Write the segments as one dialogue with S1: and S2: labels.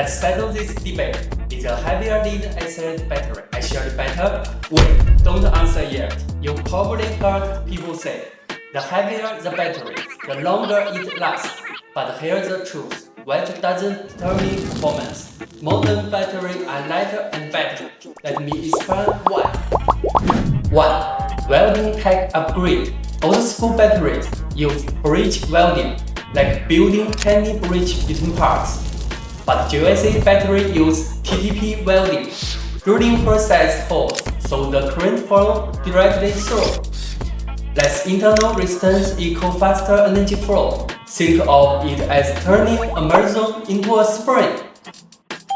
S1: let's settle this debate. Is a heavier lead-acid battery actually better? Wait, don't answer yet. You probably heard people say, the heavier the battery, the longer it lasts. But here's the truth. Weight doesn't determine performance. Modern batteries are lighter and better. Let me explain why. 1. Welding tech upgrade. Old school batteries use bridge welding, like building tiny bridge between parts. But JYC battery use TTP welding, drilling process holes so the current flow directly through. Less internal resistance equals faster energy flow. Think of it as turning a marathon into a sprint.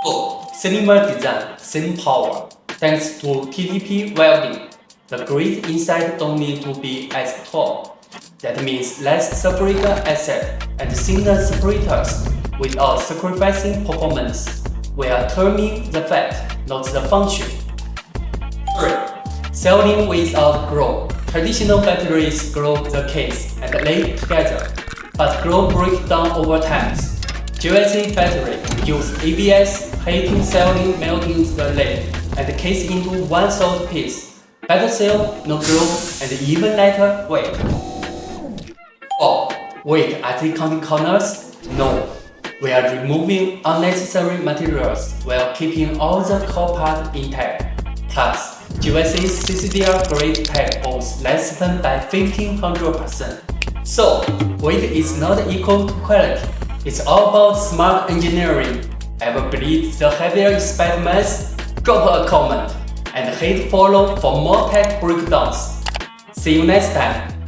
S1: 2. Similar design, same power. Thanks to TTP welding, the grid inside don't need to be as tall. That means less separator asset and thinner separators without sacrificing performance. We are terming the fact, not the function. 3. Selling without grow. Traditional batteries grow the case and lay together, but grow break down over time. JYC battery use ABS, heating, selling, melting the lay, and case into one solid piece. Better sell, no grow, and even lighter weight. 4. Wait, are they counting corners? No. We are removing unnecessary materials while keeping all the core parts intact. Plus, JYC's CCDR grade pack owns less than by 1500%. So, weight is not equal to quality. It's all about smart engineering. Ever believe the heavier is better math? Drop a comment and hit follow for more tech breakdowns. See you next time.